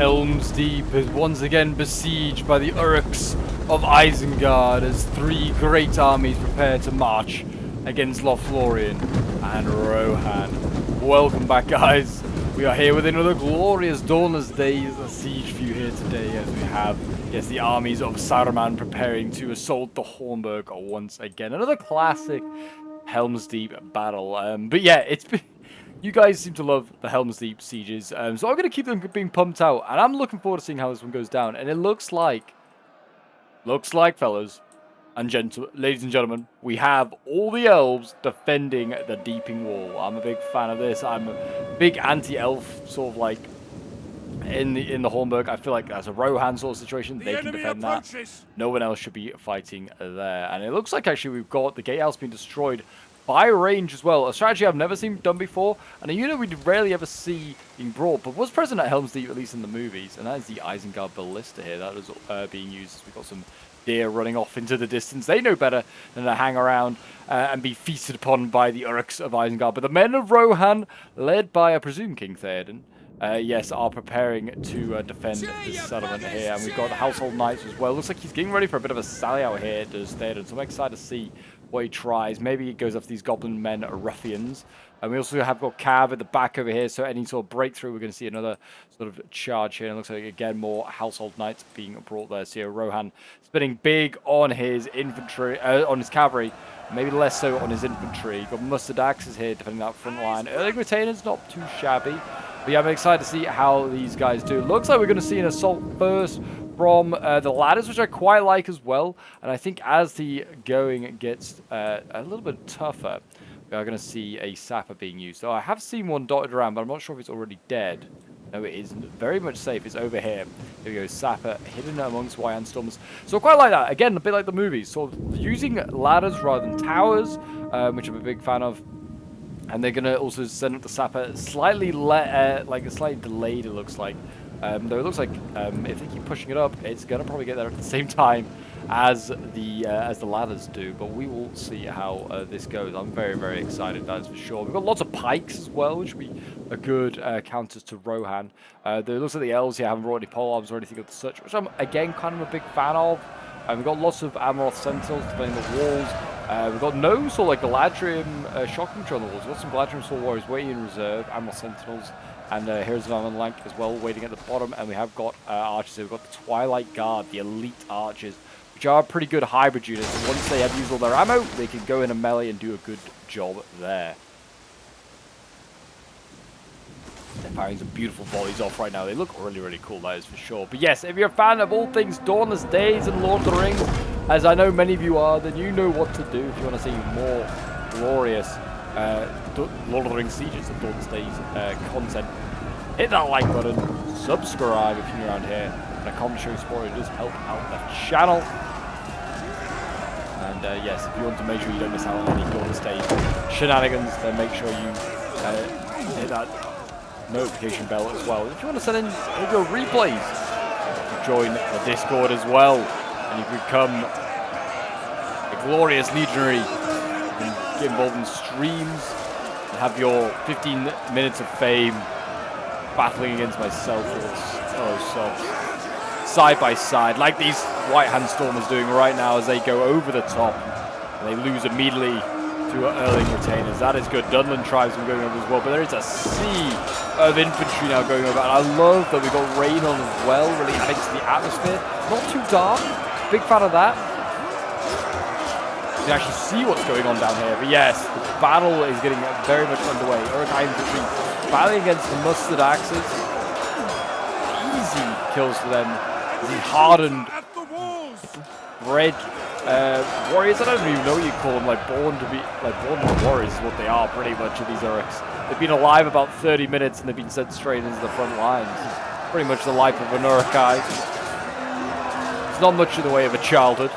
Helm's Deep is once again besieged by the uruks of Isengard as three great armies prepare to march against Lothlorien and Rohan. Welcome back, guys. We are here with another glorious Dawnless Days siege for you here today, as we have, yes, the armies of Saruman preparing to assault the Hornburg once again. Another classic Helm's Deep battle. But yeah, it's been... You guys seem to love the Helm's Deep sieges, so I'm going to keep them being pumped out, and I'm looking forward to seeing how this one goes down. And it looks like, fellas and ladies and gentlemen, we have all the elves defending the Deeping Wall. I'm a big fan of this. I'm a big anti-elf sort of like in the Hornburg. I feel like that's a Rohan sort of situation. They can defend that. No one else should be fighting there. And it looks like actually we've got the gatehouse being destroyed by range as well, a strategy I've never seen done before, and a unit we rarely ever see being brought, but was present at Helm's Deep, at least in the movies, and that is the Isengard Ballista here. That is being used. We've got some deer running off into the distance. They know better than to hang around and be feasted upon by the uruks of Isengard, but the men of Rohan, led by, I presume, King Theoden, yes, are preparing to defend this settlement here, and we've got the household knights as well. Looks like he's getting ready for a bit of a sally out here, does Theoden, so I'm excited to see what he tries. Maybe he goes after these goblin men ruffians. And we also have got Cav at the back over here, so any sort of breakthrough, we're going to see another sort of charge here. And it looks like, again, more household knights being brought there. So Rohan spinning big on his infantry, on his cavalry, maybe less so on his infantry. You've got mustard axes here defending that front line. Early retainers, not too shabby. But yeah, I'm excited to see how these guys do. Looks like we're going to see an assault first from the ladders, which I quite like as well. And I think as the going gets a little bit tougher, we are going to see a sapper being used. So I have seen one dotted around, but I'm not sure if it's already dead. No, it isn't. Very much safe. It's over here. There we go. Sapper hidden amongst Wyand stormers. So I quite like that. Again, a bit like the movies. So using ladders rather than towers, which I'm a big fan of. And they're going to also send up the sapper slightly, slightly delayed, it looks like. Though it looks like if they keep pushing it up, it's going to probably get there at the same time as the ladders do. But we will see how this goes. I'm very, very excited, that is for sure. We've got lots of pikes as well, which will be a good counters to Rohan. It looks like the elves here haven't brought any polearms or anything of such, which I'm, again, kind of a big fan of. We've got lots of Amaroth Sentinels defending the walls. We've got no sort of like Galadriel shock control on the walls. We've got some Galadriel Sword Warriors waiting in reserve, Amaroth Sentinels, and Heroes of Aman Lank as well waiting at the bottom. And we have got archers here. We've got the Twilight Guard, the elite archers, which are pretty good hybrid units. And once they have used all their ammo, they can go in a melee and do a good job there. They're firing some beautiful volleys off right now. They look really, really cool, that is for sure. But yes, if you're a fan of all things Dawnless Days and Lord of the Rings, as I know many of you are, then you know what to do if you want to see more glorious Lord of the Rings sieges and Dawnless Days content. Hit that like button, subscribe if you're new around here, and a comment showing support, it does help out the channel. And yes, if you want to make sure you don't miss out on any Dawnless Days shenanigans, then make sure you hit that notification bell as well. If you want to send in your replays, you can join the Discord as well, and you can become a glorious legionary. You can get involved in streams and have your 15 minutes of fame battling against myself side by side, like these White Hand Stormers doing right now as they go over the top and they lose immediately to early retainers. That is good. Dunland tribes are going over as well, but there is a sea of infantry now going over, and I love that we've got rain on as well, really affects the atmosphere. Not too dark, big fan of that. You can actually see what's going on down here, but yes, the battle is getting very much underway. Uruk infantry battling against the mustard axes. Easy kills for them. The hardened, bred warriors. I don't even know what you call them. Born to warriors is what they are, pretty much, of these uruks. They've been alive about 30 minutes and they've been sent straight into the front lines. It's pretty much the life of an urukai. It's not much in the way of a childhood.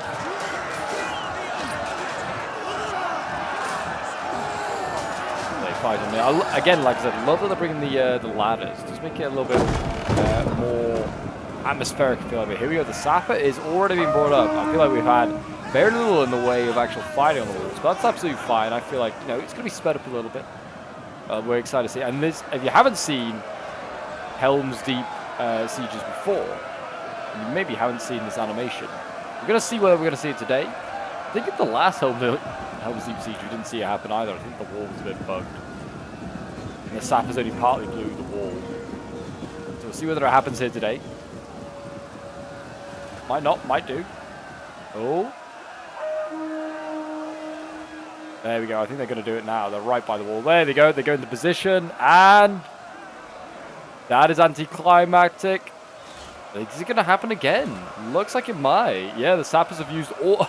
They fight on me. Again, like I said, I love that they're bringing the ladders. Just make it a little bit more atmospheric, I feel like. Here we go. The sapper is already being brought up. I feel like we've had very little in the way of actual fighting on the walls, but that's absolutely fine. I feel like, you know, it's going to be sped up a little bit. We're excited to see. And this, if you haven't seen Helm's Deep sieges before. And you maybe haven't seen this animation. We're going to see whether we're going to see it today. I think in the last Helm's Deep siege, we didn't see it happen either. I think the wall was a bit bugged. And the sappers only partly blew the wall. So we'll see whether it happens here today. Might not, might do. Oh. There we go. I think they're going to do it now. They're right by the wall. There they go. They go into position. And that is anticlimactic. Is it going to happen again? Looks like it might. Yeah, the sappers have used all...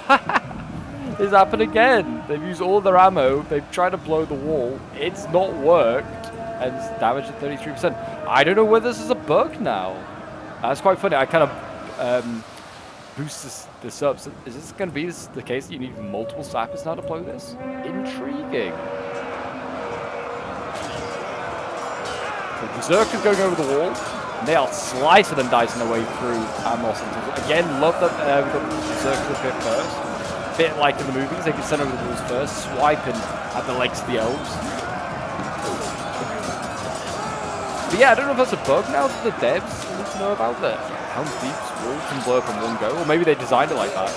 It's happened again. They've used all their ammo. They've tried to blow the wall. It's not worked. And it's damaged at 33%. I don't know whether this is a bug now. That's quite funny. I kind of boost this up. So is this going to be the case that you need multiple sappers now to blow this? Intriguing. The Berserkers going over the wall. And they are slicing and dicing their way through Amos. Again, love that the Berserkers are bit first. Bit like in the movies, they can send over the walls first, swiping at the legs of the elves. But yeah, I don't know if that's a bug now that the devs need to know about that. Helm's Deep's wall can blow up in one go, or maybe they designed it like that.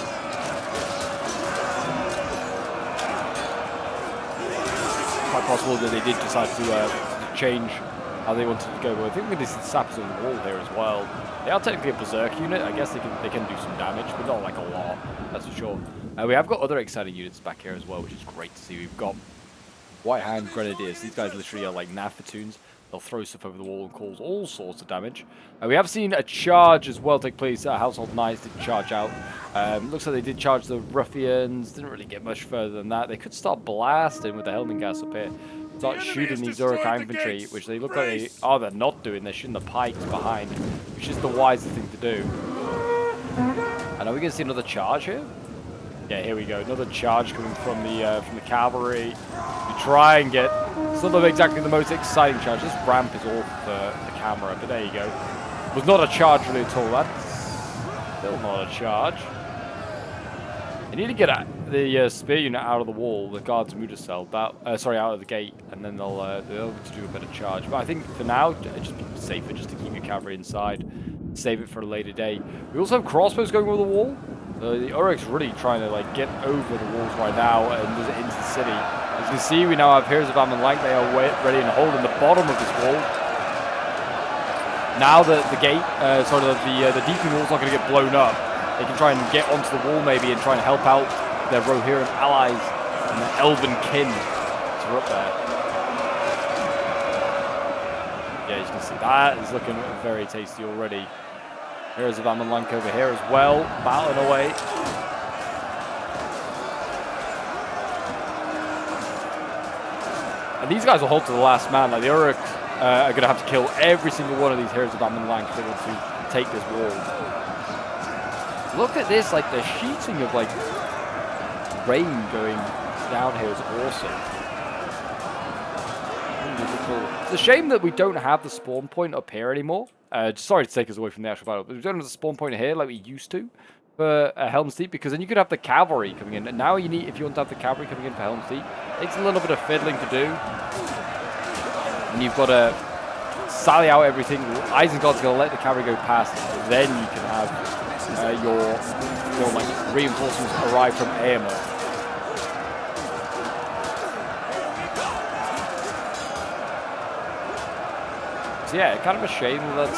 Quite possible that they did decide to change how they wanted to go. But I think with these sappers on the wall here as well, they are technically a berserk unit. I guess they can do some damage, but not like a lot. That's for sure. We have got other exciting units back here as well, which is great to see. We've got White Hand Grenadiers. These guys literally are like Nafatoons. They'll throw stuff over the wall and cause all sorts of damage. We have seen a charge as well take place. Household Knights did charge out. Looks like they did charge the Ruffians. Didn't really get much further than that. They could start blasting with the Helming gas up here. Start shooting these Uruk infantry, which they look like they're not doing. They're shooting the pikes behind, which is the wisest thing to do. And are we going to see another charge here? Yeah, here we go. Another charge coming from the cavalry. We try and get... It's not exactly the most exciting charge. This ramp is off the camera, but there you go. It was not a charge really at all. That's still not a charge. They need to get the spear unit out of the wall, the guards Muda cell, sorry, out of the gate, and then they'll be able to do a better charge. But I think for now, it's just safer just to keep your cavalry inside, save it for a later day. We also have crossbows going over the wall. The uruks really trying to like get over the walls right now and into the city. As you can see, we now have Heroes of Amon Lank. They are ready and holding the bottom of this wall. Now that the gate, the deeping wall's not going to get blown up, they can try and get onto the wall maybe and try and help out their Rohirrim allies and their elven kin. So we're up there. Yeah, as you can see, that is looking very tasty already. Heroes of Amon Lank over here as well, battling away. And these guys will hold to the last man. Like the Uruk are going to have to kill every single one of these Heroes of Amon Lank if they want to take this wall. Look at this, like the sheeting of like rain going down here is awesome. It's a shame that we don't have the spawn point up here anymore. Sorry to take us away from the actual battle, but we don't have the spawn point here like we used to for Helm's Deep, because then you could have the cavalry coming in. And now you need, if you want to have the cavalry coming in for Helm's Deep, it's a little bit of fiddling to do. And you've got to sally out everything. Isengard's going to let the cavalry go past, then you can have your like reinforcements arrive from Aemon. So yeah, kind of a shame that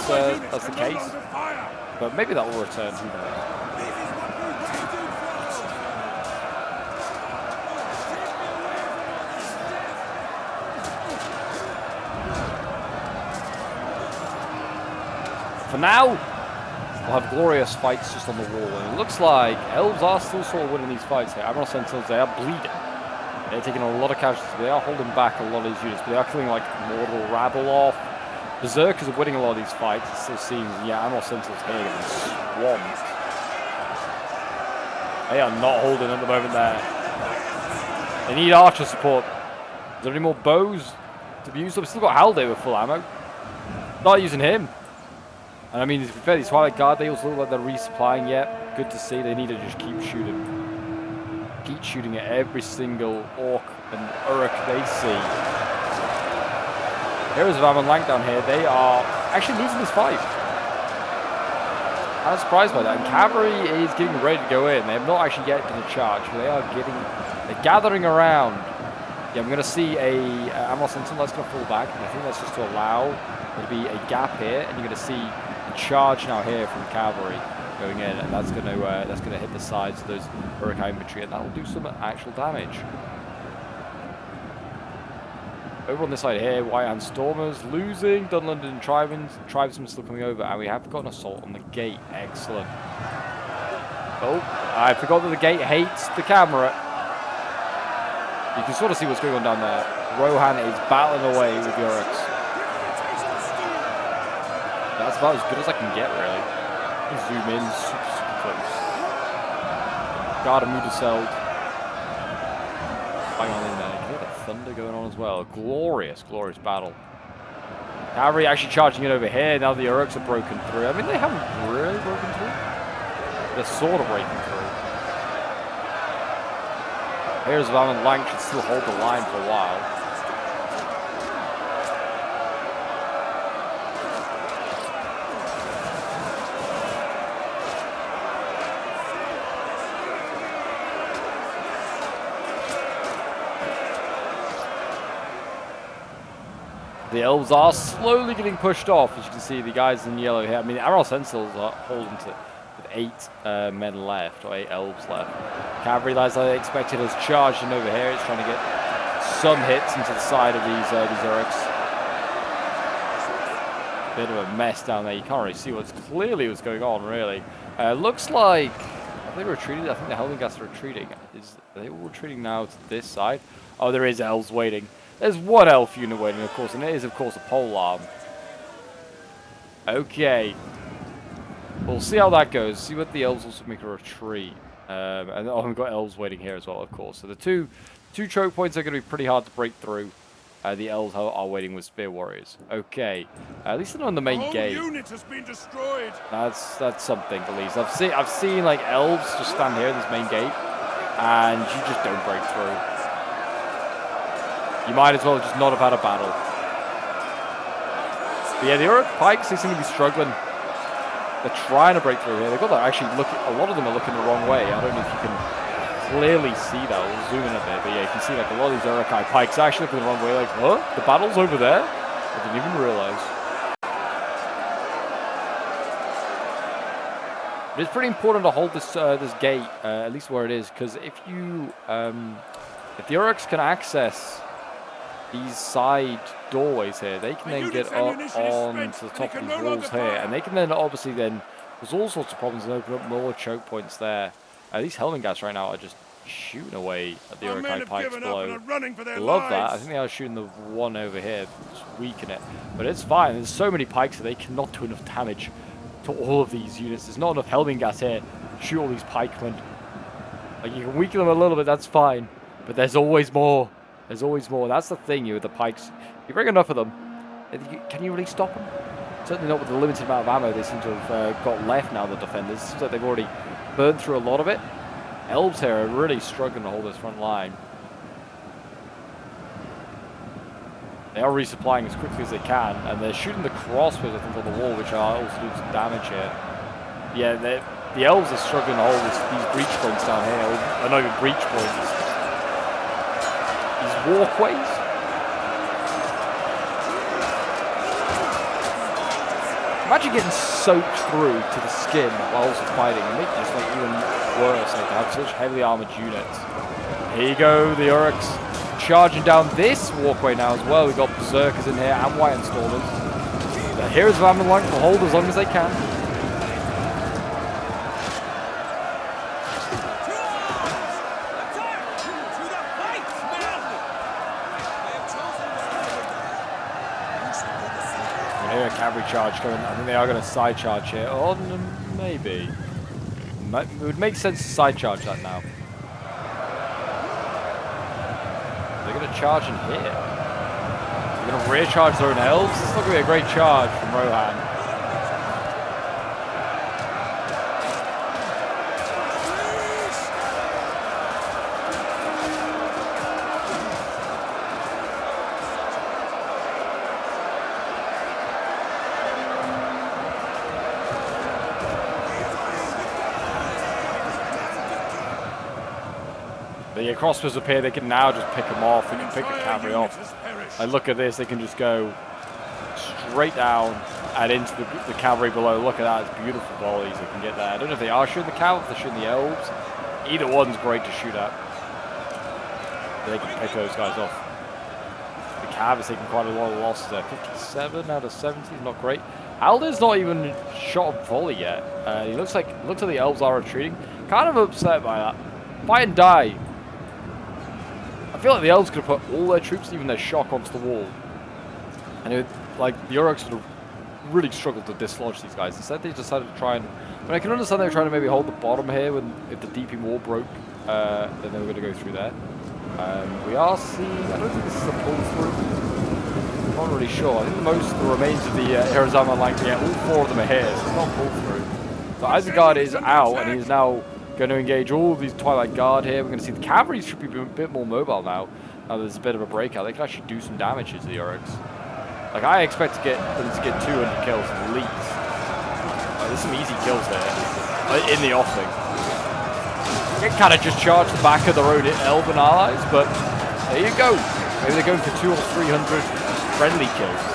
that's the case, but maybe that will return. Who knows? For now, we'll have glorious fights just on the wall, and it looks like elves are still sort of winning these fights here. Admiral Sentinels, they are bleeding. They're taking a lot of casualties, but they are holding back a lot of these units, but they are killing like mortal rabble off. Berserkers are winning a lot of these fights, it still seems. Yeah, Admiral Sentinels here getting swamped. They are not holding at the moment there. They need archer support. Is there any more bows to be used? We've still got Halday with full ammo. Not using him. And I mean, to be fair, these Twilight Guard, they also look like they're resupplying yet. Good to see. They need to just keep shooting. Keep shooting at every single orc and uruk they see. Heroes of Amon Lank down here, they are actually losing this fight. I'm surprised by that. And cavalry is getting ready to go in. They have not actually yet done a charge, but they're gathering around. Yeah, I'm going to see a Ammo Sentinel that's going to fall back, and I think that's just to allow there to be a gap here, and you're going to see a charge now here from cavalry going in, and that's going to hit the sides of those Uruk infantry, and that will do some actual damage. Over on this side here, White Hand Stormers losing, Dunlondon Tribesmen still coming over, and we have got an assault on the gate. Excellent. Oh, I forgot that the gate hates the camera. You can sort of see what's going on down there. Rohan is battling away with the uruks. That's about as good as I can get, really. Zoom in, super close. Gardamuda-Seld. Hang on in there. You can hear the thunder going on as well. Glorious, glorious battle. Cavalry actually charging it over here. Now the uruks are broken through. I mean, they haven't really broken through. They're sort of breaking through. Here's Van and Lang should still hold the line for a while. The elves are slowly getting pushed off, as you can see. The guys in yellow here. I mean, Arrow Sentinels are holding to with 8 men left, or 8 elves left. Cavalry, as I expected, has charged in over here. It's trying to get some hits into the side of these uruks. Bit of a mess down there. You can't really see what's going on, really. Looks like, have they retreated? I think the Helmgast are retreating. Are they all retreating now to this side? Oh, there is elves waiting. There's one elf unit waiting, of course, and it is, of course, a pole arm. Okay. We'll see how that goes. See what the elves also make a retreat. And oh, we've got elves waiting here as well, of course. So the two choke points are going to be pretty hard to break through. The elves are waiting with spear warriors. Okay. At least they're not on the main gate. Unit has been destroyed. That's something at least. I've seen like elves just stand here at this main gate, and you just don't break through. You might as well just not have had a battle. But yeah, the Uruk pikes, they seem to be struggling. They're trying to break through here. They've got that actually look. A lot of them are looking the wrong way. I don't know if you can clearly see that. We'll zoom in a bit, but yeah, you can see like a lot of these Urukai pikes actually looking the wrong way. Like, what? The battle's over there? I didn't even realize. But it's pretty important to hold this this gate, at least where it is, because if the Uruks can access these side doorways here, they can then get up on to the top of these walls here, and they can then obviously there's all sorts of problems and open up more choke points there. These Helmgast right now are just shooting away at the Urukai pikes below. I love that. I think they are shooting the one over here, just weaken it, but it's fine. There's so many pikes that they cannot do enough damage to all of these units. There's not enough Helmgast here to shoot all these pikemen. Like, you can weaken them a little bit, that's fine, but there's always more. There's always more. That's the thing with the pikes. You bring enough of them, can you really stop them? Certainly not with the limited amount of ammo they seem to have got left now, the defenders. It seems like they've already burned through a lot of it. Elves here are really struggling to hold this front line. They are resupplying as quickly as they can, and they're shooting the crossbows, I think, on the wall, which are also doing some damage here. Yeah, the elves are struggling to hold these breach points down here. Or not even breach points. These walkways. Imagine getting soaked through to the skin while also fighting, and make this like even worse. Like, to have such heavily armored units. Here you go, the Uruks charging down this walkway now as well. We've got Berserkers in here and White Hand Stormers. The heroes of Amalek will hold as long as they can. Cavalry charge coming. I think they are going to side charge here. Oh, maybe. It would make sense to side charge that now. They're going to charge in here. They're going to rear charge their own elves. This is not going to be a great charge from Rohan. The crossbows up here, they can now just pick them off. They can pick the cavalry off. And look at this, they can just go straight down and into the cavalry below. Look at that, it's beautiful volleys they can get there. I don't know if they are shooting the cav, if they're shooting the elves. Either one's great to shoot at. They can pick those guys off. The cav is taking quite a lot of losses there. 57 out of 70 is not great. Alder's not even shot a volley yet. He looks like the elves are retreating. Kind of upset by that. Fight and die. I feel like the elves could have put all their troops, even their shock, onto the wall. And it, like the uruks would have really struggled to dislodge these guys. Instead, they decided to try and. I mean, I can understand they were trying to maybe hold the bottom here if the deeping wall broke, then they were going to go through there. We are seeing. I don't think this is a pull through. I'm not really sure. I think the remains of the heroes are like, yeah, all 4 of them are here, so it's not pull through. So Isengard is out, and he's now going to engage all of these Twilight Guard here. We're going to see the cavalry should be a bit more mobile now. Now there's a bit of a breakout. They can actually do some damage to the uruks. Like, I expect them to get 200 kills at least. There's some easy kills there in the offing. They can kind of just charge the back of their own elven allies, but there you go. Maybe they're going for 200 or 300 friendly kills.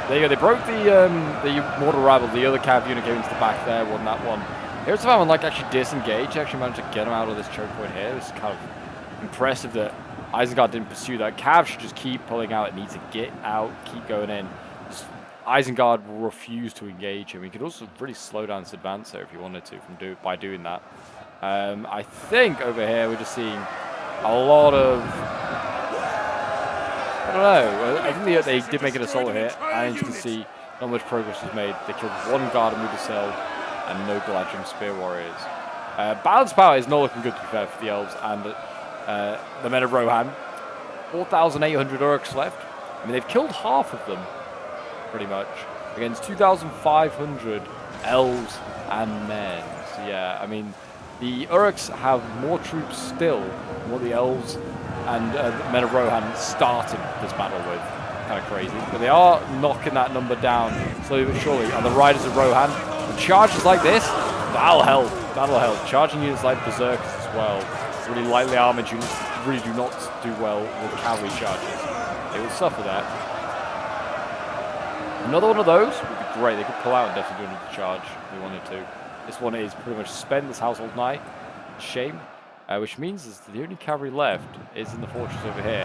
There you go, they broke the mortar rabble, the other cav unit came into the back there, won that one. Here's the one like actually disengage, actually managed to get him out of this choke point here. It's kind of impressive that Isengard didn't pursue that. Cav should just keep pulling out, it needs to get out, keep going in. Isengard will refuse to engage him. He could also really slow down his advance there if he wanted to by doing that. I think over here we're just seeing a lot of... I don't know. I think they did make an assault here, and you can see not much progress was made. They killed 1 guard and moved the cell, and no bludgeon spear warriors. Balance power is not looking good, to be fair, for the elves and the men of Rohan. 4,800 uruks left. I mean, they've killed half of them, pretty much, against 2,500 elves and men. So yeah, I mean, the uruks have more troops still than what the elves and the men of Rohan started this battle with. Kind of crazy. But they are knocking that number down slowly but surely. And the riders of Rohan, and charges like this, that'll help. That'll help. Charging units like berserkers as well. Really lightly armored units really do not do well with cavalry charges. They will suffer that. Another one of those would be great. They could pull out and definitely do another charge if they wanted to. This one is pretty much spend this household knight. Shame. Which means is the only cavalry left is in the fortress over here.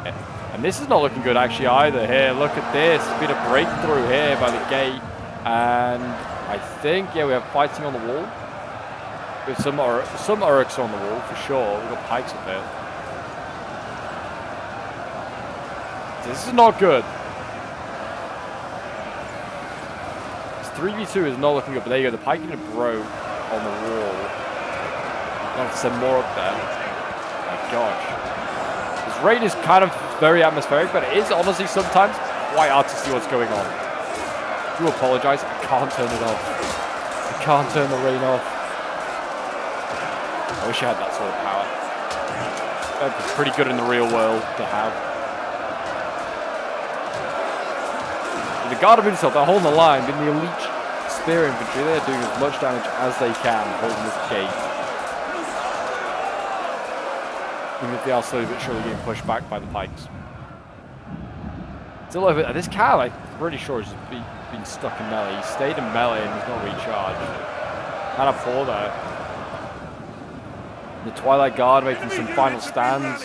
And this is not looking good actually either here. Look at this. There's been a breakthrough here by the gate. And I think, yeah, we have fighting on the wall. With some uruks on the wall for sure. We've got pikes up here. This is not good. This 3v2 is not looking good, but there you go. The pike unit broke on the wall. I'll have to send more up there. Oh my gosh. This raid is kind of very atmospheric, but it is honestly sometimes quite hard to see what's going on. I do apologize. I can't turn it off. I can't turn the rain off. I wish I had that sort of power. That'd be pretty good in the real world to have. The guard of himself, they're holding the line, but in the elite spear infantry, they're doing as much damage as they can holding this gate. Even if they are slowly but surely getting pushed back by the pikes. Still over this cow, I'm pretty sure has been stuck in melee. He stayed in melee and he's not recharged. Kind of poor there. The Twilight Guard making some final stands.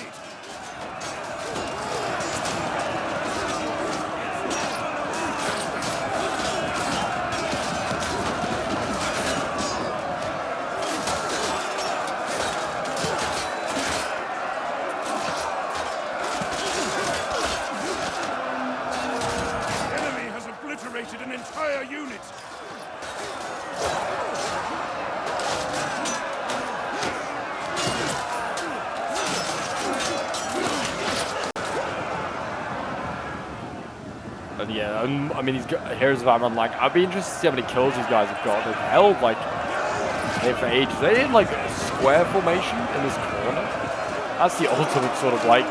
An entire unit. But yeah, I mean, here's what I'm like. I'd be interested to see how many kills these guys have got. They've held like here for ages. They're in like a square formation in this corner. That's the ultimate sort of like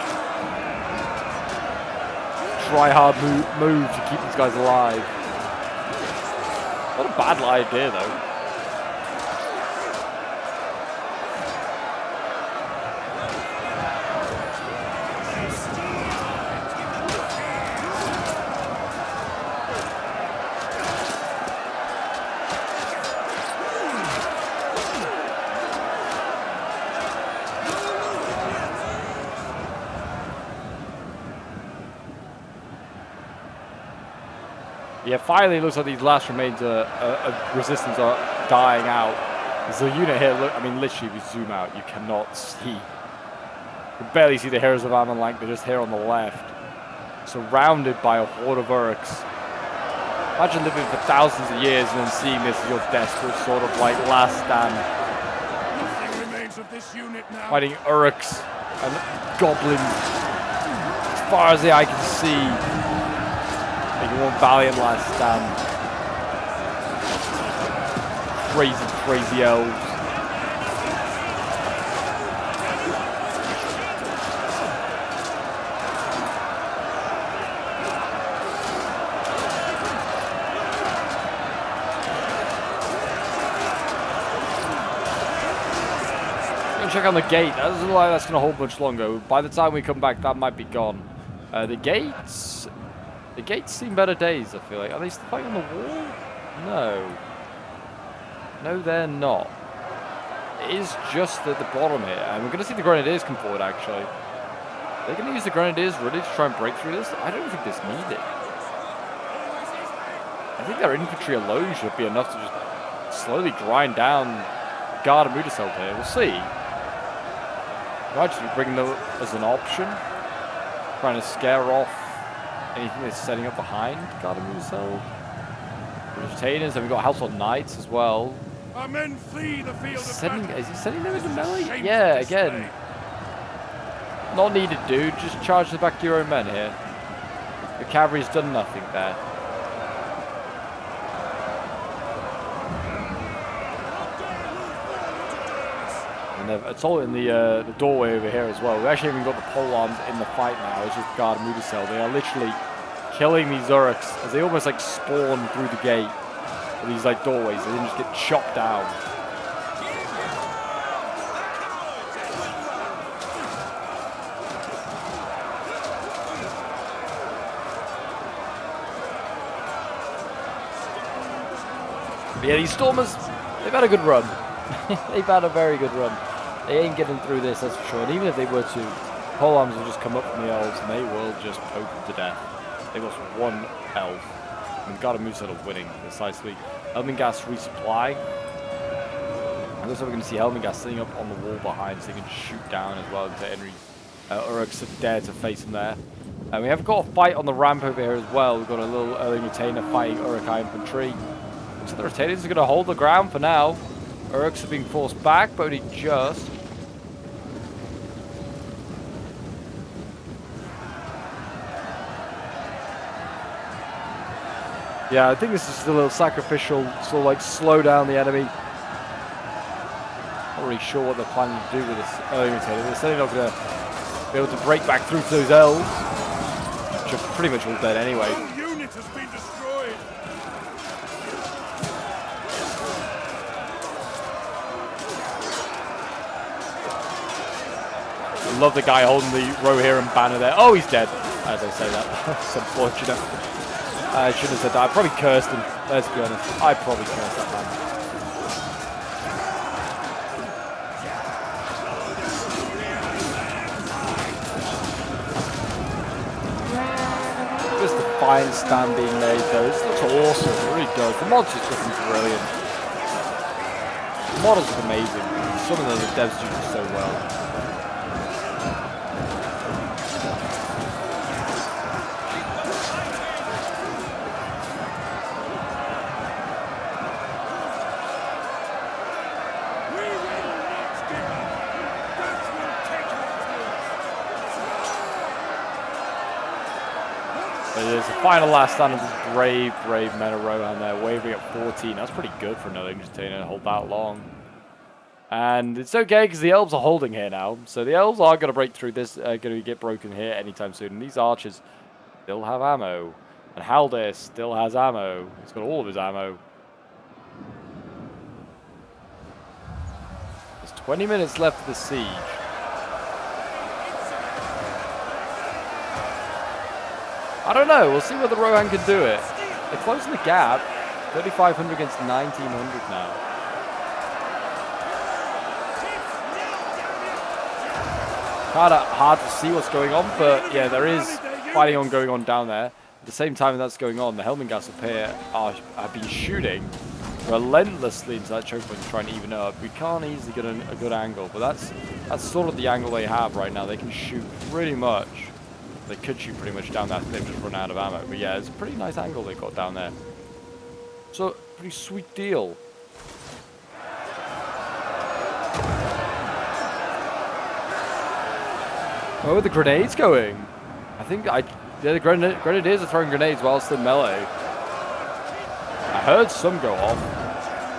try hard move to keep these guys alive. Not a bad idea though. Yeah, finally it looks like these last remains of resistance are dying out. There's a unit here, look, I mean literally if you zoom out, you cannot see. You can barely see the heroes of Amonlank, they're just here on the left. Surrounded by a horde of uruks. Imagine living for thousands of years and then seeing this as your desperate sort of like last stand. Nothing remains of this unit now. Fighting uruks and goblins. As far as the eye can see. One valiant last stand. Crazy elves. Go check on the gate. That doesn't look like that's going to hold much longer. By the time we come back, that might be gone. The gates. The gates seem better days, I feel like. Are they still fighting on the wall? No. No, they're not. It is just at the bottom here. And we're going to see the Grenadiers come forward, actually. They're going to use the Grenadiers really to try and break through this? I don't think this needed. I think their infantry alone should be enough to just slowly grind down Guard and Mudaseld here. We'll see. Might just be bringing them as an option. Trying to scare off anything that's setting up behind Guard and Mudaseld. Retainers, and we've got Household Knights as well. Our men flee the field of battle. Is he sending them into melee? Yeah, again. Not needed, dude. Just charge the back of your own men here. The cavalry's done nothing there. And it's all in the doorway over here as well. We actually even got the pole arms in the fight now. It's just Guard and Mudaseld. They are literally killing these uruks as they almost like spawn through the gate. These like doorways, they didn't just get chopped down. But yeah, these Stormers, they've had a good run. They've had a very good run. They ain't getting through this, that's for sure. And even if they were to, pole arms will just come up from the elves and they will just poke them to death. They've lost one elf. And Guard and Mudaseld are winning decisively. Helmingast resupply. And looks like we're going to see Helmingast sitting up on the wall behind so they can shoot down as well into any uruks that dare to face him there. And we have got a fight on the ramp over here as well. We've got a little early retainer fighting uruk infantry. So the retainers are going to hold the ground for now. Uruks are being forced back, but only just. Yeah, I think this is just a little sacrificial, sort of like slow down the enemy. Not really sure what they're planning to do with this early retainer. They're certainly not going to be able to break back through to those elves, which are pretty much all dead anyway. The unit has been destroyed. I love the guy holding the Rohan banner there. Oh, he's dead. As I say that, it's unfortunate. I shouldn't have said that. I probably cursed him. Let's be honest. I probably cursed that man. Just a fine stand being made though. This looks awesome. It really does. The mod's just looking brilliant. The models are amazing. Some of the devs do this so well. There's the final last stand of this brave men of Rohan there, wavering at 14. That's pretty good for another entertainer to hold that long. And it's okay because the elves are holding here now. So the elves are going to break through this, going to get broken here anytime soon. And these archers still have ammo. And Haldir still has ammo. He's got all of his ammo. There's 20 minutes left of the siege. I don't know. We'll see whether Rohan can do it. They're closing the gap. 3,500 against 1,900 now. Kind of hard to see what's going on, but yeah, there is fighting going on down there. At the same time that's going on, the Helmingast up here have been shooting relentlessly into that choke point to try and even it up. We can't easily get a good angle, but that's sort of the angle they have right now. They can shoot pretty much. They could shoot pretty much down there if they've just run out of ammo. But yeah, it's a pretty nice angle they got down there. So, pretty sweet deal. Where are the grenades going? I think the grenadiers are throwing grenades whilst in melee. I heard some go off.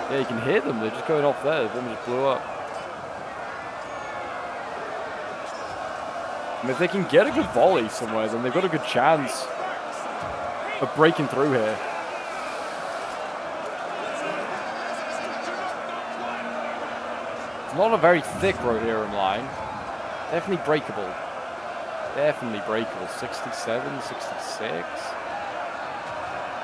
Yeah, you can hear them. They're just going off there. The one just blew up. And if they can get a good volley somewhere, then they've got a good chance of breaking through here. It's not a very thick Rohirrim line. Definitely breakable. Definitely breakable. 67, 66.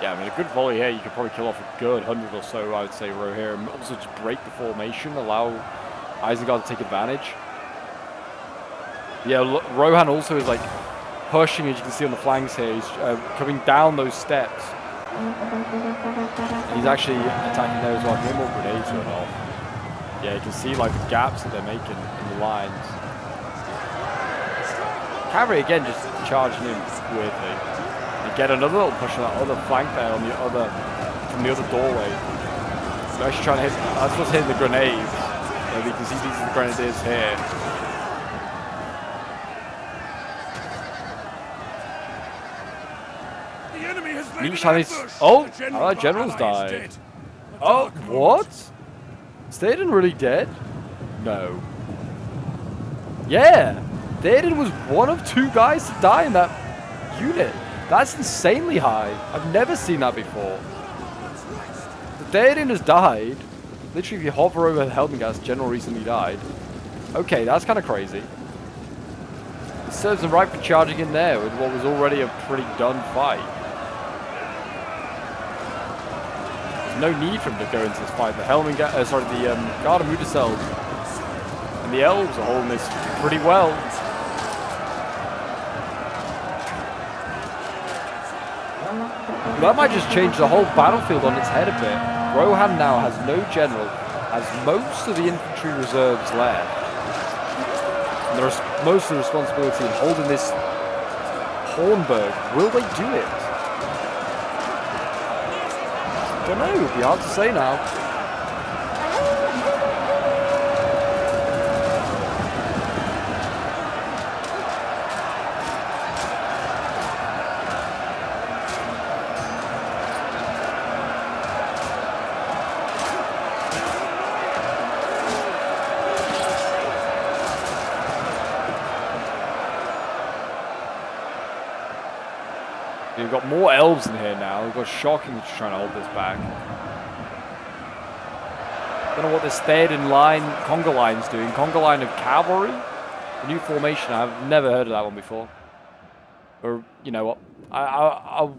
Yeah, I mean, a good volley here, you could probably kill off a good 100 or so, I would say, Rohirrim. Also, just break the formation, allow Isengard to take advantage. Yeah, Rohan also is, like, pushing, as you can see on the flanks here. He's coming down those steps. And he's actually attacking there as well. No more grenades going off. Yeah, you can see, like, the gaps that they're making in the lines. Cavalry again just charging in weirdly. You get another little push on that other flank there on the other from the other doorway. They're actually trying to hit. That's what's hitting the grenades. Yeah, we can see these are the grenadiers here. The enemy has And each time he's our general's died. Oh, what? Staden really dead? No. Yeah. Daden was one of 2 guys to die in that unit. That's insanely high. I've never seen that before. The Daden has died. Literally, if you hover over the Helmingast, General recently died. Okay, that's kind of crazy. It serves them right for charging in there with what was already a pretty done fight. There's no need for him to go into this fight. The Helmingast, the Garda Mudasel and the elves are holding this pretty well. That might just change the whole battlefield on its head a bit. Rohan now has no general, has most of the infantry reserves left. And there's most of the responsibility in holding this Hornburg. Will they do it? I don't know, it'd be hard to say now. We've got more elves in here now. We've got Shocking which is trying to hold this back. Don't know what this Theoden line, Conga line's doing. Conga line of cavalry? A new formation. I've never heard of that one before. Or, you know what? I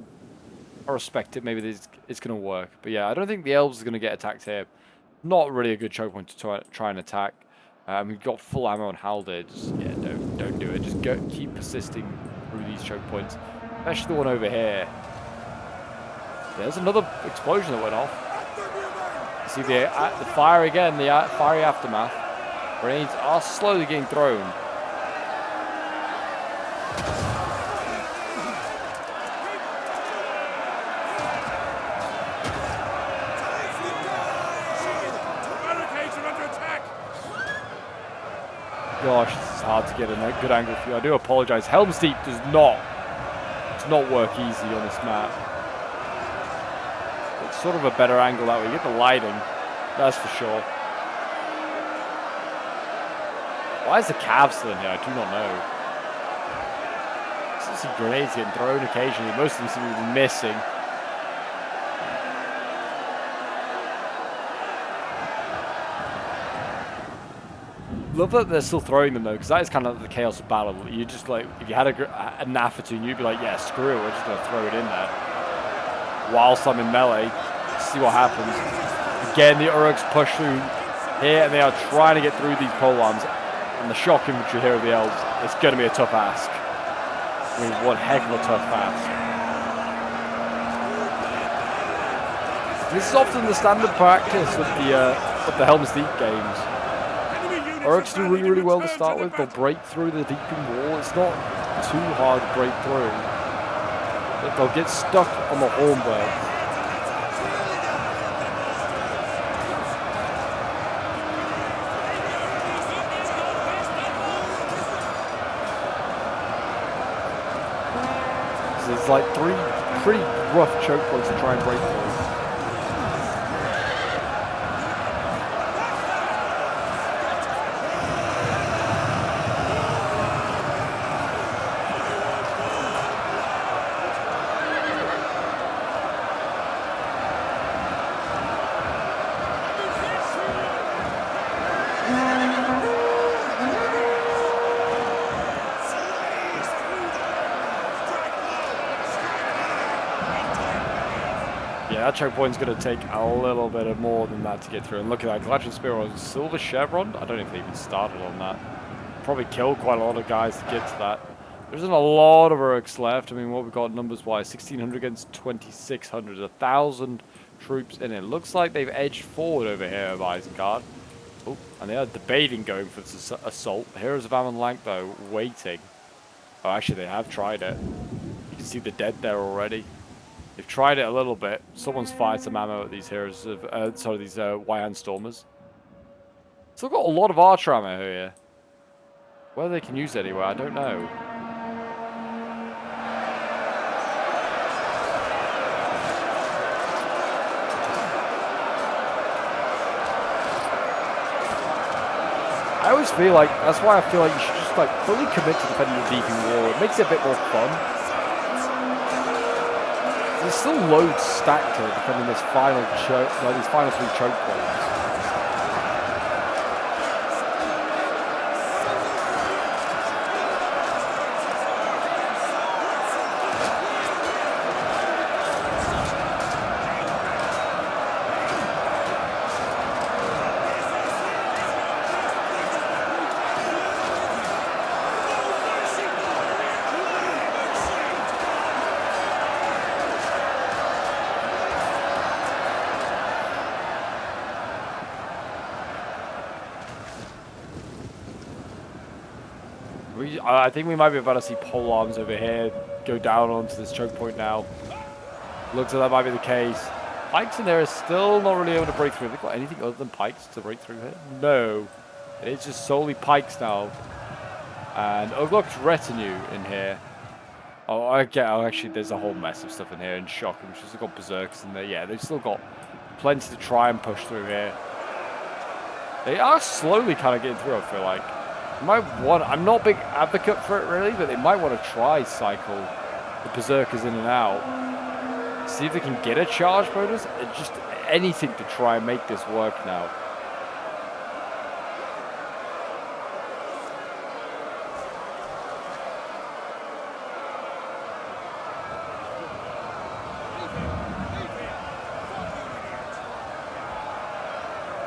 respect it. Maybe it's going to work. But yeah, I don't think the elves are going to get attacked here. Not really a good choke point to try and attack. We've got full ammo on Haldir. Just, yeah, don't do it. Just keep persisting through these choke points. Especially the one over here. There's another explosion that went off. You see the fire again, the fiery aftermath. Grenades are slowly getting thrown. Gosh, this is hard to get a good angle for you. I do apologize. Helm's Deep does not work easy on this map. It's sort of a better angle that way. You get the lighting, that's for sure. Why is the cav still in here? I do not know. I see grenades getting thrown occasionally. Most of them seem to be missing. Love that they're still throwing them though, because that is kind of like the chaos of battle. You just like, if you had a Nafatoon, you'd be like, yeah, screw it, we're just going to throw it in there. Whilst I'm in melee, see what happens. Again, the uruks push through here, and they are trying to get through these polearms. And the shock infantry here of the elves, it's going to be a tough ask. I mean, one heck of a tough ask. This is often the standard practice of the Helm's Deep games. Uruks do really, really well to start with. They'll break through the deeping wall. It's not too hard to break through. But they'll get stuck on the Hornberg. So there's like 3 pretty rough choke points to try and break through. That choke point's going to take a little bit of more than that to get through. And look at that, Collection Spear on Silver Chevron. I don't know if they even started on that. Probably killed quite a lot of guys to get to that. There isn't a lot of uruks left. I mean, what we've got numbers-wise, 1,600 against 2,600. 1,000 troops in it. Looks like they've edged forward over here of Isengard. Oh, and they are debating going for this assault. Heroes of Amon Lank, though, waiting. Oh, actually, they have tried it. You can see the dead there already. They've tried it a little bit. Someone's fired some ammo at these heroes of, these Wyan Stormers. Still got a lot of archer ammo here. Whether they can use it anywhere, I don't know. I always feel like, that's why I feel like you should just like fully commit to defending the deeping wall. It makes it a bit more fun. There's still loads stacked here defending this final choke, like these final 3 choke points. I think we might be about to see pole arms over here go down onto this choke point now. Looks like that might be the case. Pikes in there are still not really able to break through. Have they got anything other than pikes to break through here? No. It is just solely pikes now. And Ugluk's retinue in here. Oh, actually, there's a whole mess of stuff in here. And Shock, which has got berserkers in there. Yeah, they've still got plenty to try and push through here. They are slowly kind of getting through, I feel like. I'm not a big advocate for it really, but they might want to try cycle the berserkers in and out. See if they can get a charge bonus. Just anything to try and make this work now.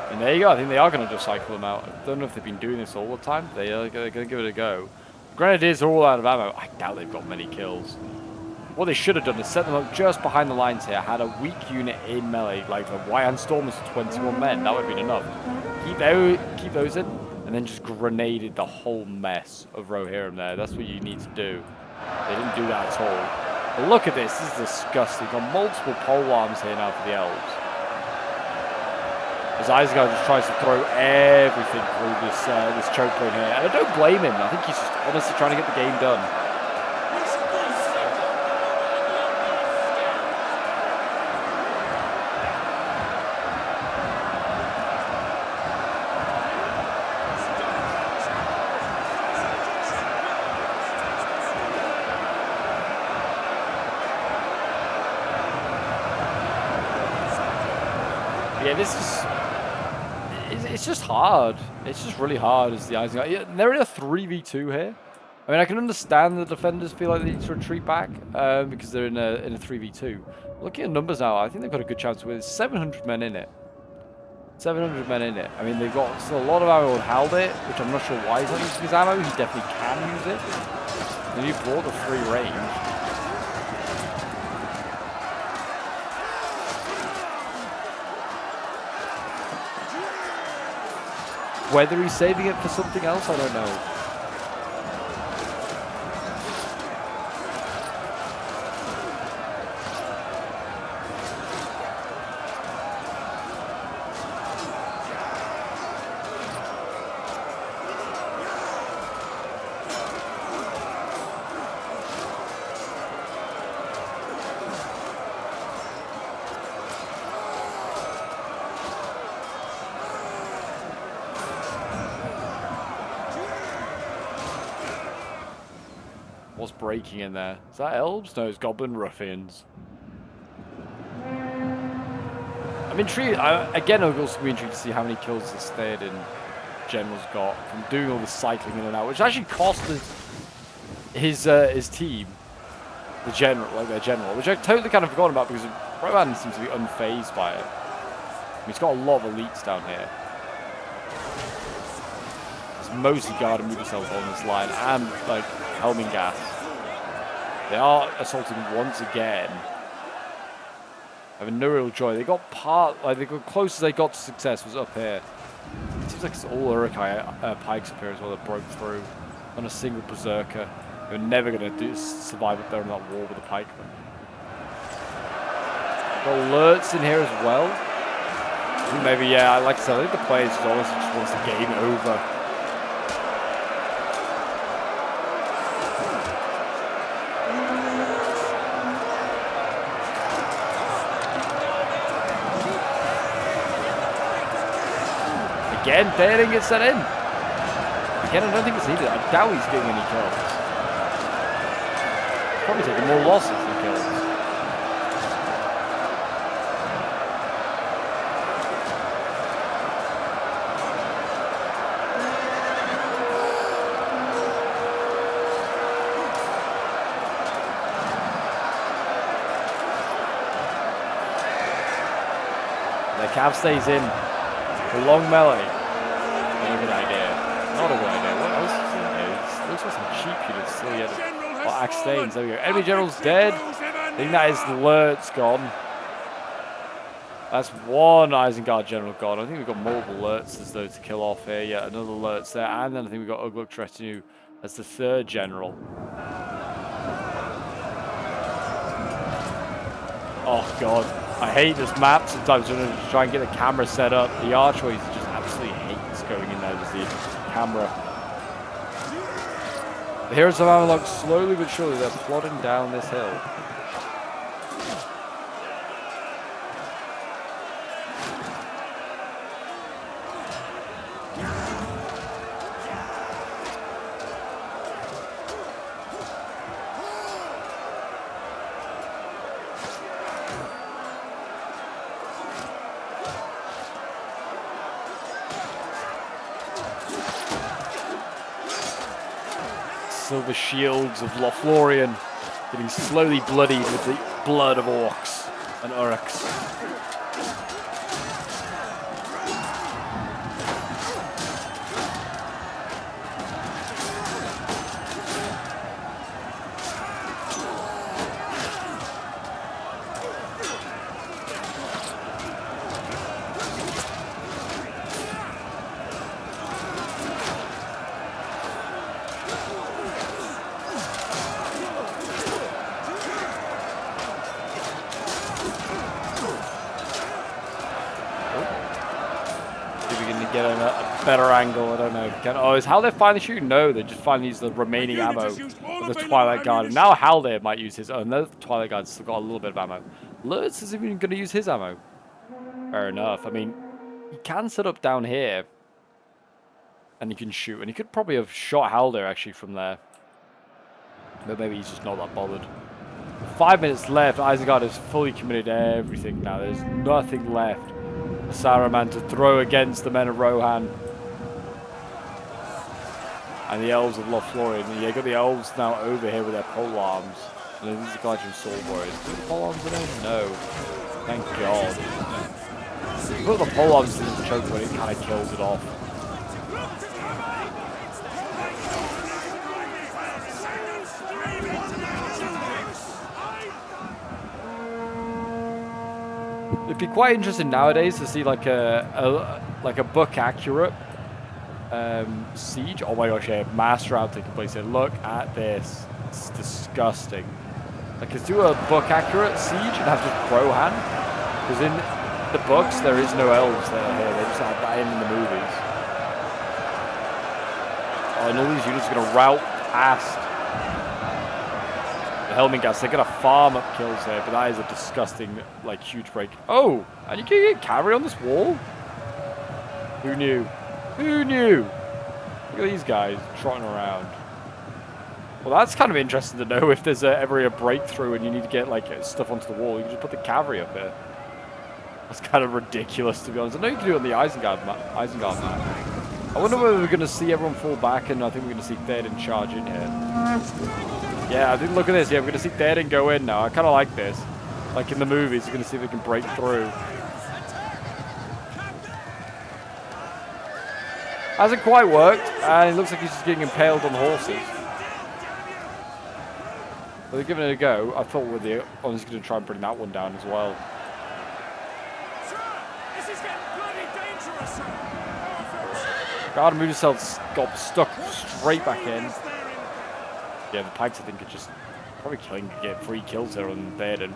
And there you go. I think they are going to just cycle them out. I don't know if they've been doing this all the time. They are going to give it a go. Grenadiers are all out of ammo. I doubt they've got many kills. What they should have done is set them up just behind the lines here. Had a weak unit in melee, like the Wyan Stormers, 21 men. That would have been enough. Keep those in, and then just grenaded the whole mess of Rohirrim there. That's what you need to do. They didn't do that at all. But look at this. This is disgusting. Got multiple pole arms here now for the elves. As Isengard just tries to throw everything through this choke point here. And I don't blame him. I think he's just honestly trying to get the game done. Yeah, this is... It's just hard. It's just really hard as the Isengard. Yeah, they're in a 3v2 here. I mean, I can understand the defenders feel like they need to retreat back because they're in a 3v2. Looking at numbers now, I think they've got a good chance with 700 men in it. 700 men in it. I mean, they've got still a lot of ammo on Halbert, which I'm not sure why he's not using his ammo. He definitely can use it. And you brought the free range. Whether he's saving it for something else, I don't know. What's breaking in there? Is that elves? No, it's goblin ruffians. I'm intrigued. Again, I'm also intrigued to see how many kills this Theoden general's got from doing all this cycling in and out, which actually cost his team, the general, like their general, which I totally kind of forgotten about because Rohan seems to be unfazed by it. He's got a lot of elites down here. It's mostly guard and move themselves on this line and like helming gas. They are assaulting once again. Having no real joy. They got they got close as they got to success was up here. It seems like it's all uruk pikes up here as well that broke through on a single berserker. They're never going to survive up there on that wall with a pikeman. Got alerts in here as well. I think maybe, yeah, like I said, I think the players honestly just wants the game over. Again, Theoden gets that in. Again, I don't think it's needed. I doubt he's getting any kills. Probably taking more losses than kills. The cav stays in. The long melee. Not a good idea. Not a good idea. What else is in here? It looks like some cheap units still yet. Oh, axe stains. There we go. Enemy general's dead. I think that is Lurt's gone. That's one Isengard general gone. I think we've got multiple Lurts as though to kill off here. Yeah, another Lurt's there. And then I think we've got Ugluk's retinue as the third general. Oh, God. I hate this map sometimes when I try and get the camera set up. The archways just absolutely hates going in there with the camera. The heroes of Amalok slowly but surely they're plodding down this hill. Silver shields of Lothlorien getting slowly bloodied with the blood of orcs and uruks. Get a better angle, I don't know. Oh, is Haldir finally shooting? No, they just finally use the remaining ammo of the Twilight Guard. And now Haldir might use his own. The Twilight Guard's still got a little bit of ammo. Lurtz isn't even going to use his ammo. Fair enough. I mean, he can set up down here. And he can shoot. And he could probably have shot Haldir actually from there. But maybe he's just not that bothered. 5 minutes left. Isengard has fully committed everything now. There's nothing left. Saruman to throw against the men of Rohan. And the elves of Lothlorien. Yeah, you got the elves now over here with their pole arms. And these are guys from sword warriors. Do the pole arms in there? No. Thank God. Put the pole arms in the choke when it kind of kills it off. It'd be quite interesting nowadays to see like a book accurate siege. Oh my gosh, yeah, master round taking place here. Look at this. It's disgusting. Like, let's do a book accurate siege and have just Rohan. Because in the books there is no elves there here. They just have that in the movies. Oh, and all these units are gonna rout past the Helming guys. They're gonna farm up kills here, but that is a disgusting, like, huge break. Oh, and you can get carry on this wall? Who knew? Who knew? Look at these guys trotting around. Well, that's kind of interesting to know if there's ever a breakthrough and you need to get like stuff onto the wall. You can just put the cavalry up here. That's kind of ridiculous, to be honest. I know you can do it on the Isengard map. I wonder whether we're going to see everyone fall back, and I think we're going to see Theoden charge in here. Yeah, I think, look at this. Yeah, we're going to see Theoden go in now. I kind of like this. Like in the movies, you're going to see if they can break through. Hasn't quite worked, and it looks like he's just getting impaled on horses. But they're giving it a go. I thought with the he's going to try and bring that one down as well. This is getting bloody dangerous. Guard moved himself, got stuck straight back in. Yeah, the pikes I think are just probably killing to get 3 kills there on Theoden.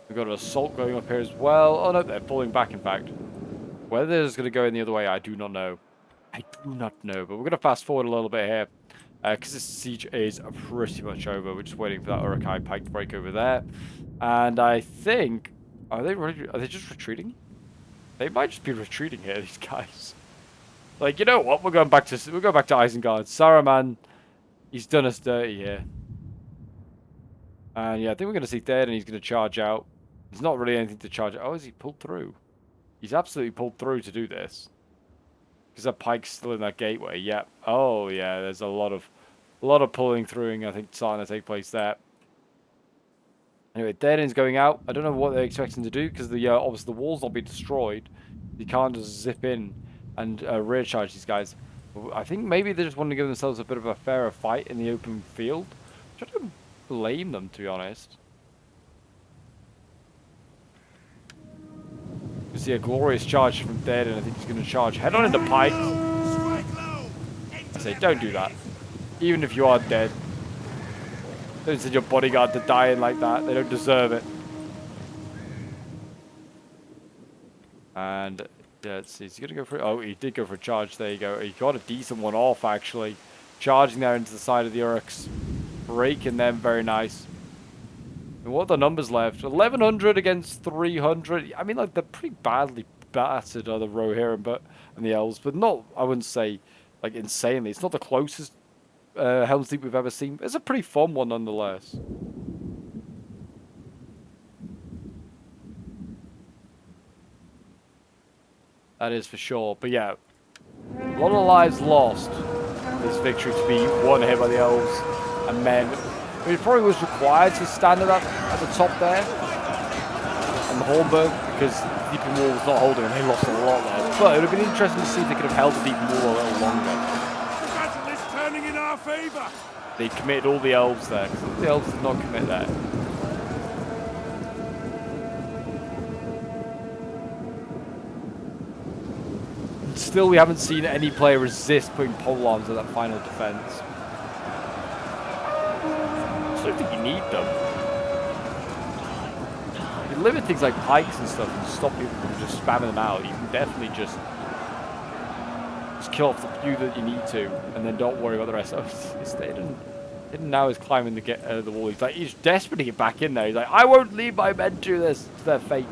We've got an assault going up here as well. Oh no, they're pulling back in fact. Whether it's going to go in the other way, I do not know. I do not know, but we're going to fast forward a little bit here. Because this siege is pretty much over. We're just waiting for that Urukai pike to break over there. And I think... Are they just retreating? They might just be retreating here, these guys. Like, you know what? We're going back to Isengard. Saruman, he's done us dirty here. And yeah, I think we're going to see Theoden and he's going to charge out. There's not really anything to charge out. Oh, has he pulled through? He's absolutely pulled through to do this. Because that pike's still in that gateway. Yep. Oh yeah, there's a lot of pulling through, I think, starting to take place there. Anyway, Theoden's going out. I don't know what they're expecting to do because the obviously the walls will be destroyed. You can't just zip in and rear charge these guys. I think maybe they just want to give themselves a bit of a fairer fight in the open field. I don't blame them, to be honest. You see a glorious charge from Theoden. I think he's going to charge head on into pike. I say, don't do that. Even if you are dead. Don't send your bodyguard to die in like that. They don't deserve it. And yeah, let's see. Is he going to go for it? Oh, he did go for a charge. There you go. He got a decent one off, actually. Charging there into the side of the uruks. Breaking them. Very nice. And what are the numbers left? 1,100 against 300. I mean, like, they're pretty badly battered, are the Rohirrim and the elves. But not, I wouldn't say, like, insanely. It's not the closest Helm's Deep we've ever seen. It's a pretty fun one, nonetheless. That is for sure. But yeah, a lot of lives lost. This victory to be won here by the elves and men. I mean, it probably was required to stand at the top there on the Hornburg because the Deeping Wall was not holding and they lost a lot there. But it would have been interesting to see if they could have held the Deeping Wall a little longer. The battle is turning in our favor. They committed all the elves there because the elves did not commit there. Still, we haven't seen any player resist putting pole arms at that final defense. I don't think you need them. You can limit things like pikes and stuff and stop people from just spamming them out. You can definitely just kill off the few that you need to, and then don't worry about the rest. Oh, Theoden now is climbing the wall. He's desperate to get back in there. He's like, I won't leave my men to this. It's their fate.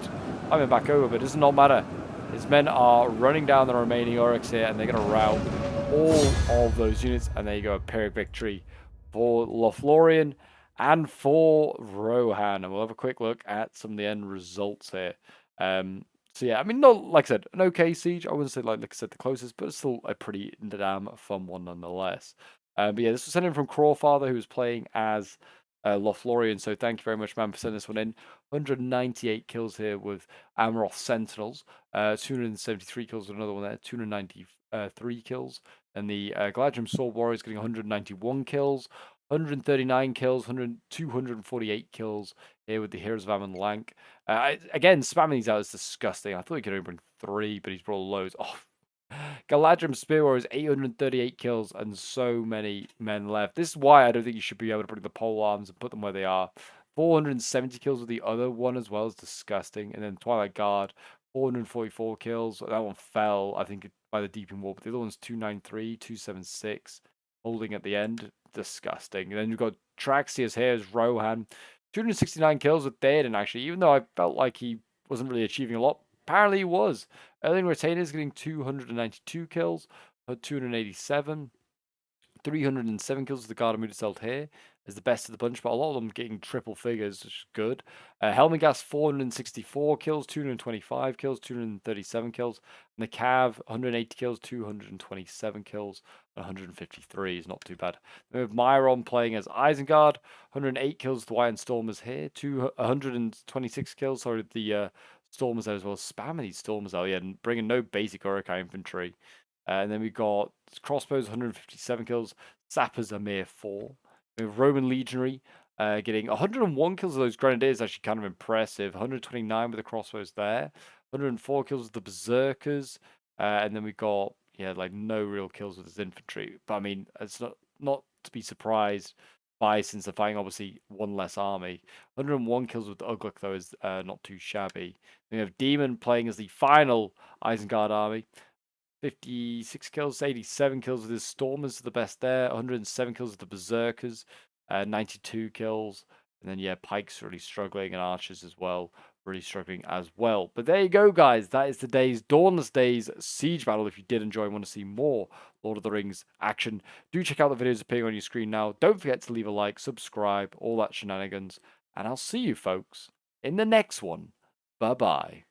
I'm back over, but it does not matter. His men are running down the remaining uruks here, and they're going to rout all of those units. And there you go, a Pyrrhic victory for Lothlorien. and for Rohan. And we'll have a quick look at some of the end results here. So yeah, I mean, not like I said, an okay siege. I wouldn't say like I said the closest, but it's still a pretty damn fun one nonetheless. But yeah, this was sent in from Crawfather, who was playing as Lothlorien. So thank you very much, man, for sending this one in. 198 kills here with Amaroth Sentinels. 273 kills with another one there. 293 kills. And the Galadrim Sword Warriors getting 191 kills. 139 kills, 248 kills here with the Heroes of Ammon Lank. Again, spamming these out is disgusting. I thought he could only bring 3, but he's brought loads. Oh, Galadrim Spear Warriors, 838 kills, and so many men left. This is why I don't think you should be able to bring the pole arms and put them where they are. 470 kills with the other one as well is disgusting. And then Twilight Guard, 444 kills. That one fell, I think, by the Deeping Wall, but the other one's 293, 276, holding at the end. Disgusting. And then you've got Traxia's here as Rohan. 269 kills with Theoden, actually, even though I felt like he wasn't really achieving a lot. Apparently he was. Erling Retainers getting 292 kills, 287. 307 kills with the Garda Mood itself here is the best of the bunch, but a lot of them getting triple figures, which is good. Helmgas, 464 kills, 225 kills, 237 kills. And the Cav, 180 kills, 227 kills, 153 is not too bad. We have Myron playing as Isengard, 108 kills. The White and Stormers here, 126 kills. Sorry, the Stormers there as well. Spamming these Stormers out, yeah, and bringing no basic Urukai infantry. And then we got Crossbows, 157 kills. Sappers, a mere 4. We have Roman Legionary getting 101 kills of those Grenadiers, actually kind of impressive. 129 with the Crossbows there. 104 kills with the Berserkers. And then we got, yeah, like no real kills with his infantry. But I mean, it's not to be surprised by, since they're fighting obviously one less army. 101 kills with the Ugluk, though, is not too shabby. Then we have Demon playing as the final Isengard army. 56 kills, 87 kills with his Stormers, the best there. 107 kills with the Berserkers, 92 kills. And then, yeah, Pike's really struggling, and Archers as well, really struggling as well. But there you go, guys. That is today's Dawnless Days siege battle. If you did enjoy and want to see more Lord of the Rings action, do check out the videos appearing on your screen now. Don't forget to leave a like, subscribe, all that shenanigans. And I'll see you, folks, in the next one. Bye-bye.